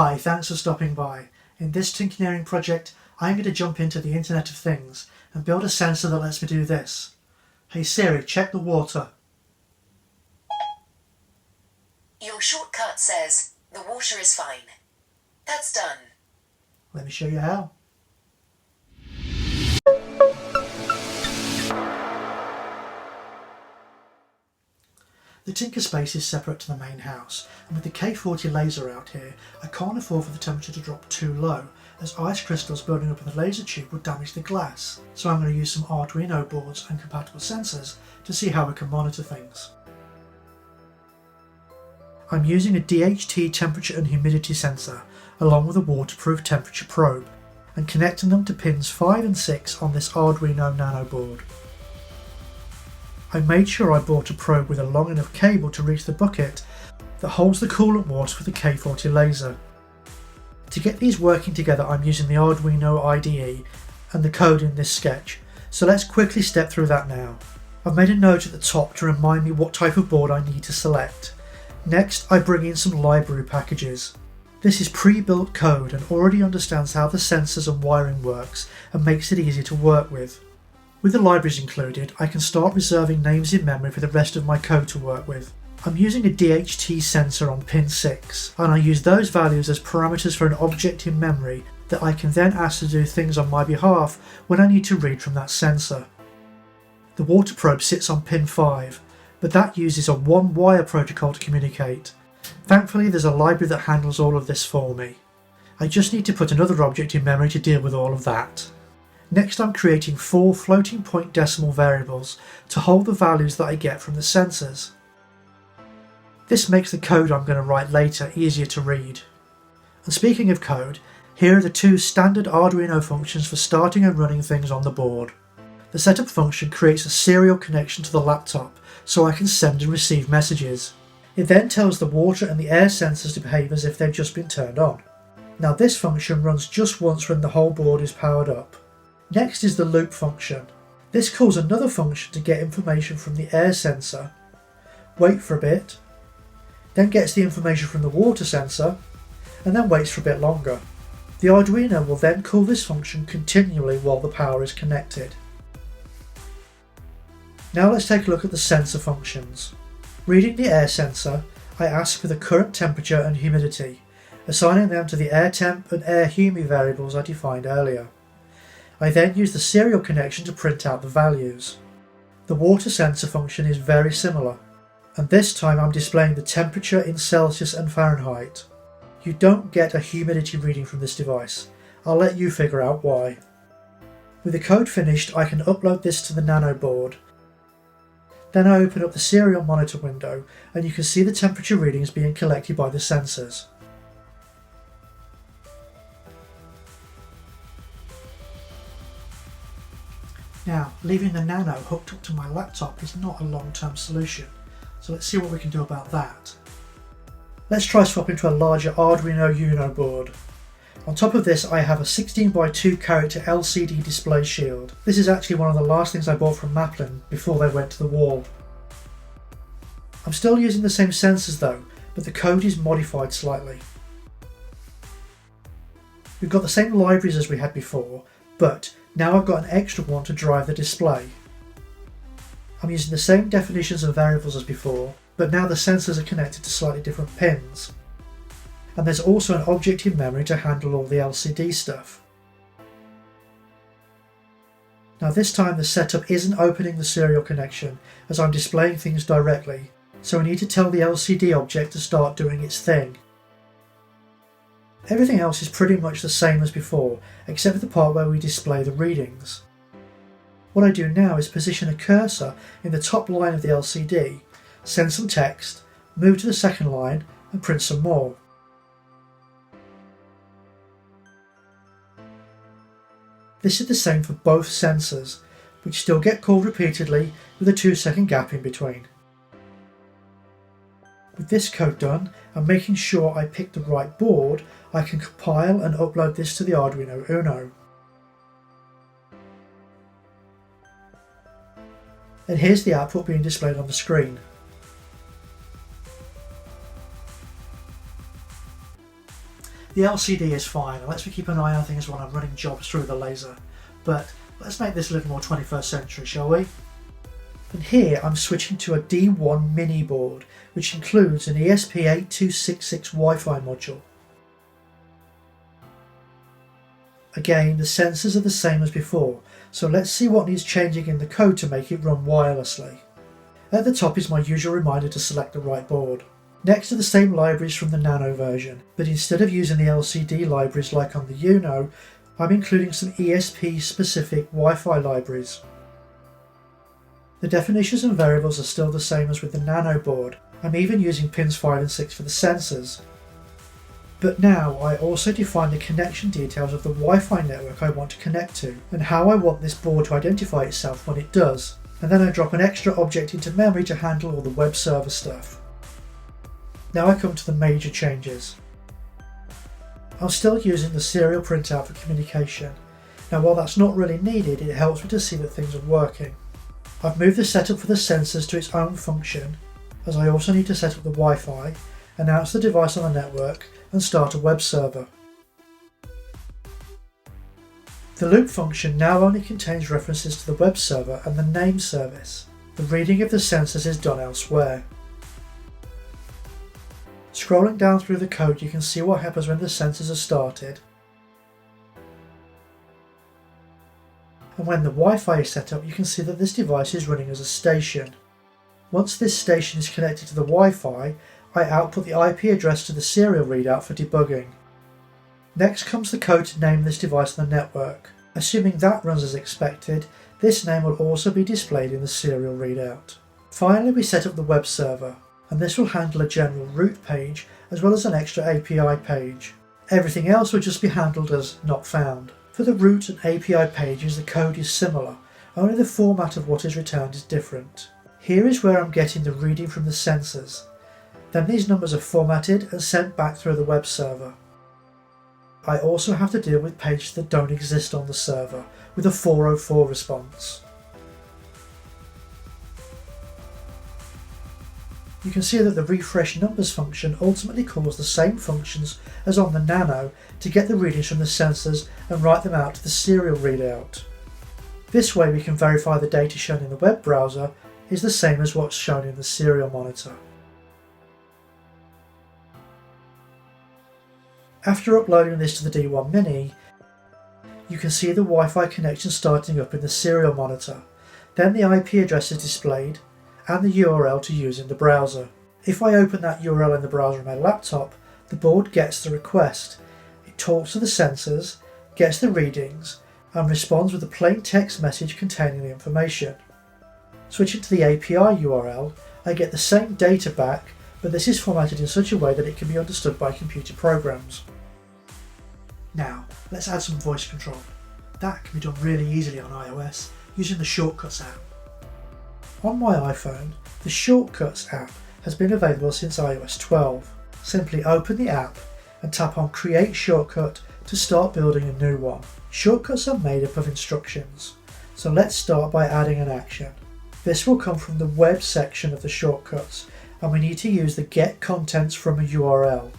Hi, thanks for stopping by. In this Tinkerspace project, I'm going to jump into the Internet of Things and build a sensor that lets me do this. Hey Siri, check the water. Your shortcut says the water is fine. That's done. Let me show you how. The Tinkerspace is separate to the main house, and with the K40 laser out here, I can't afford for the temperature to drop too low, as ice crystals building up in the laser tube would damage the glass, so I'm going to use some Arduino boards and compatible sensors to see how we can monitor things. I'm using a DHT temperature and humidity sensor, along with a waterproof temperature probe, and connecting them to pins 5 and 6 on this Arduino Nano board. I made sure I bought a probe with a long enough cable to reach the bucket that holds the coolant water for the K40 laser. To get these working together, I'm using the Arduino IDE and the code in this sketch, so let's quickly step through that now. I've made a note at the top to remind me what type of board I need to select. Next, I bring in some library packages. This is pre-built code and already understands how the sensors and wiring works and makes it easy to work with. With the libraries included, I can start reserving names in memory for the rest of my code to work with. I'm using a DHT sensor on pin 6, and I use those values as parameters for an object in memory that I can then ask to do things on my behalf when I need to read from that sensor. The water probe sits on pin 5, but that uses a one-wire protocol to communicate. Thankfully, there's a library that handles all of this for me. I just need to put another object in memory to deal with all of that. Next, I'm creating 4 floating point decimal variables to hold the values that I get from the sensors. This makes the code I'm going to write later easier to read. And speaking of code, here are the 2 standard Arduino functions for starting and running things on the board. The setup function creates a serial connection to the laptop so I can send and receive messages. It then tells the water and the air sensors to behave as if they've just been turned on. Now this function runs just once when the whole board is powered up. Next is the loop function. This calls another function to get information from the air sensor, wait for a bit, then gets the information from the water sensor, and then waits for a bit longer. The Arduino will then call this function continually while the power is connected. Now let's take a look at the sensor functions. Reading the air sensor, I ask for the current temperature and humidity, assigning them to the air temp and air humi variables I defined earlier. I then use the serial connection to print out the values. The water sensor function is very similar, and this time I'm displaying the temperature in Celsius and Fahrenheit. You don't get a humidity reading from this device. I'll let you figure out why. With the code finished, I can upload this to the Nano board. Then I open up the serial monitor window and you can see the temperature readings being collected by the sensors. Now, leaving the Nano hooked up to my laptop is not a long-term solution, so let's see what we can do about that. Let's try swapping to a larger Arduino Uno board. On top of this, I have a 16x2 character LCD display shield. This is actually one of the last things I bought from Maplin before they went to the wall. I'm still using the same sensors though, but the code is modified slightly. We've got the same libraries as we had before, but now I've got an extra one to drive the display. I'm using the same definitions of variables as before, but now the sensors are connected to slightly different pins. And there's also an object in memory to handle all the LCD stuff. Now this time the setup isn't opening the serial connection as I'm displaying things directly, so I need to tell the LCD object to start doing its thing. Everything else is pretty much the same as before, except for the part where we display the readings. What I do now is position a cursor in the top line of the LCD, send some text, move to the second line and print some more. This is the same for both sensors, which still get called repeatedly with a 2-second gap in between. With this code done and making sure I pick the right board, I can compile and upload this to the Arduino Uno. And here's the output being displayed on the screen. The The LCD is fine and lets me keep an eye on things while I'm running jobs through the laser, but let's make this a little more 21st century, shall we? And here I'm switching to a D1 mini board, which includes an ESP8266 Wi-Fi module. Again, the sensors are the same as before, so let's see what needs changing in the code to make it run wirelessly. At the top is my usual reminder to select the right board. Next are the same libraries from the Nano version, but instead of using the LCD libraries like on the Uno, I'm including some ESP specific Wi-Fi libraries. The definitions and variables are still the same as with the Nano board. I'm even using pins 5 and 6 for the sensors. But now I also define the connection details of the Wi-Fi network I want to connect to, and how I want this board to identify itself when it does, and then I drop an extra object into memory to handle all the web server stuff. Now I come to the major changes. I'm still using the serial printout for communication. Now while that's not really needed, it helps me to see that things are working. I've moved the setup for the sensors to its own function, as I also need to set up the Wi-Fi, announce the device on the network, and start a web server. The loop function now only contains references to the web server and the name service. The reading of the sensors is done elsewhere. Scrolling down through the code, you can see what happens when the sensors are started, and when the Wi-Fi is set up, you can see that this device is running as a station. Once this station is connected to the Wi-Fi, I output the IP address to the serial readout for debugging. Next comes the code to name this device on the network. Assuming that runs as expected, this name will also be displayed in the serial readout. Finally, we set up the web server, and this will handle a general root page as well as an extra API page. Everything else will just be handled as not found. For the root and API pages, the code is similar, only the format of what is returned is different. Here is where I'm getting the reading from the sensors. Then these numbers are formatted and sent back through the web server. I also have to deal with pages that don't exist on the server, with a 404 response. You can see that the refresh numbers function ultimately calls the same functions as on the Nano to get the readings from the sensors and write them out to the serial readout. This way we can verify the data shown in the web browser is the same as what's shown in the serial monitor. After uploading this to the D1 Mini, you can see the Wi-Fi connection starting up in the serial monitor. Then the IP address is displayed and the URL to use in the browser. If I open that URL in the browser on my laptop, the board gets the request. It talks to the sensors, gets the readings, and responds with a plain text message containing the information. Switching to the API URL, I get the same data back, but this is formatted in such a way that it can be understood by computer programs. Now, let's add some voice control. That can be done really easily on iOS using the Shortcuts app. On my iPhone, the Shortcuts app has been available since iOS 12. Simply open the app and tap on Create Shortcut to start building a new one. Shortcuts are made up of instructions, so let's start by adding an action. This will come from the web section of the shortcuts, and we need to use the Get Contents from a URL.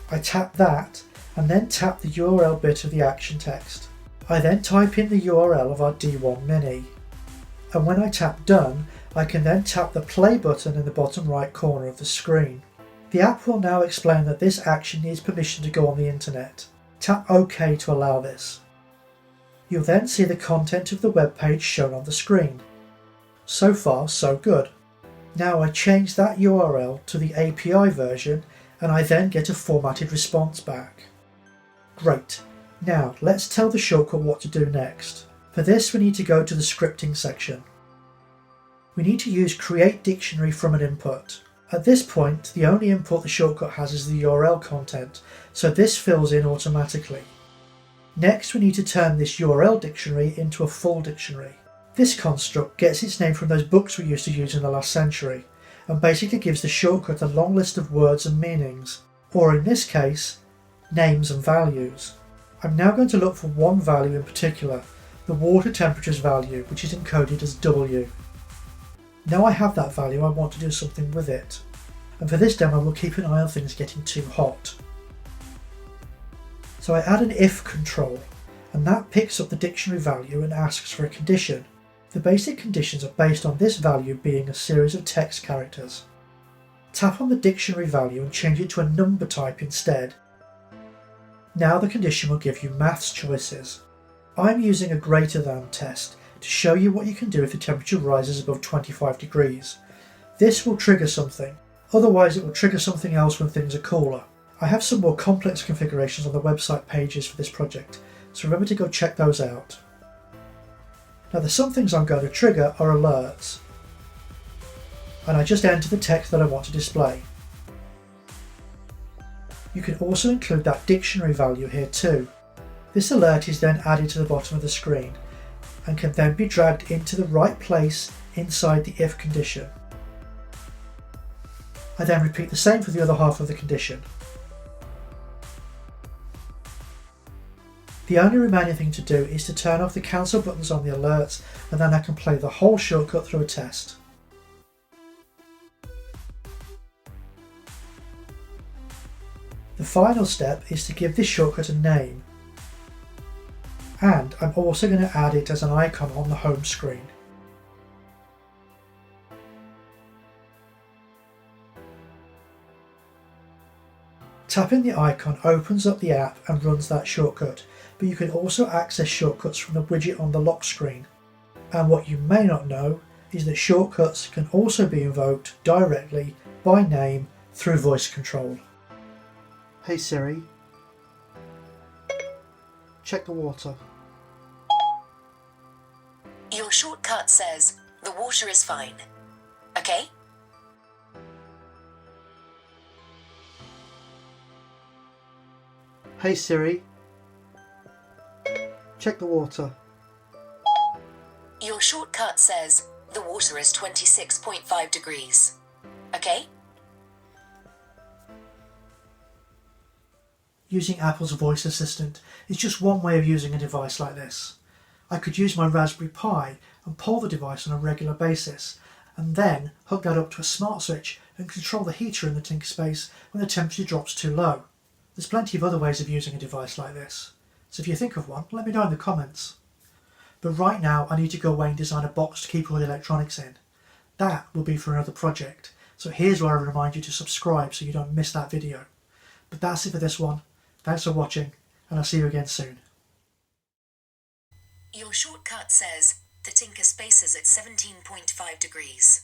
I tap that and then tap the URL bit of the action text. I then type in the URL of our D1 Mini, and when I tap Done, I can then tap the play button in the bottom right corner of the screen. The app will now explain that this action needs permission to go on the internet. Tap OK to allow this. You'll then see the content of the web page shown on the screen. So far, so good. Now I change that URL to the API version and I then get a formatted response back. Great. Now let's tell the shortcut what to do next. For this we need to go to the scripting section. We need to use create dictionary from an input. At this point, the only input the shortcut has is the URL content, so this fills in automatically. Next, we need to turn this URL dictionary into a full dictionary. This construct gets its name from those books we used to use in the last century, and basically gives the shortcut a long list of words and meanings, or in this case, names and values. I'm now going to look for one value in particular, the water temperature's value, which is encoded as W. Now I have that value, I want to do something with it. And for this demo, we'll keep an eye on things getting too hot. So I add an if control, and that picks up the dictionary value and asks for a condition. The basic conditions are based on this value being a series of text characters. Tap on the dictionary value and change it to a number type instead. Now the condition will give you maths choices. I'm using a greater than test to show you what you can do if the temperature rises above 25 degrees. This will trigger something, otherwise it will trigger something else when things are cooler. I have some more complex configurations on the website pages for this project, so remember to go check those out. Now the some things I'm going to trigger are alerts, and I just enter the text that I want to display. You can also include that dictionary value here too. This alert is then added to the bottom of the screen and can then be dragged into the right place inside the if condition. I then repeat the same for the other half of the condition. The only remaining thing to do is to turn off the cancel buttons on the alerts, and then I can play the whole shortcut through a test. The final step is to give this shortcut a name, and I'm also going to add it as an icon on the home screen. Tapping the icon opens up the app and runs that shortcut, but you can also access shortcuts from the widget on the lock screen. And what you may not know is that shortcuts can also be invoked directly by name through voice control. Hey Siri, check the water. Your shortcut says, the water is fine. Okay? Hey Siri, check the water. Your shortcut says, the water is 26.5 degrees. Okay? Using Apple's voice assistant is just one way of using a device like this. I could use my Raspberry Pi and pull the device on a regular basis, and then hook that up to a smart switch and control the heater in the Tinkerspace when the temperature drops too low. There's plenty of other ways of using a device like this, so if you think of one, let me know in the comments. But right now I need to go away and design a box to keep all the electronics in. That will be for another project, so here's where I remind you to subscribe so you don't miss that video. But that's it for this one. Thanks for watching, and I'll see you again soon. Your shortcut says, the Tinkerspace is at 17.5 degrees.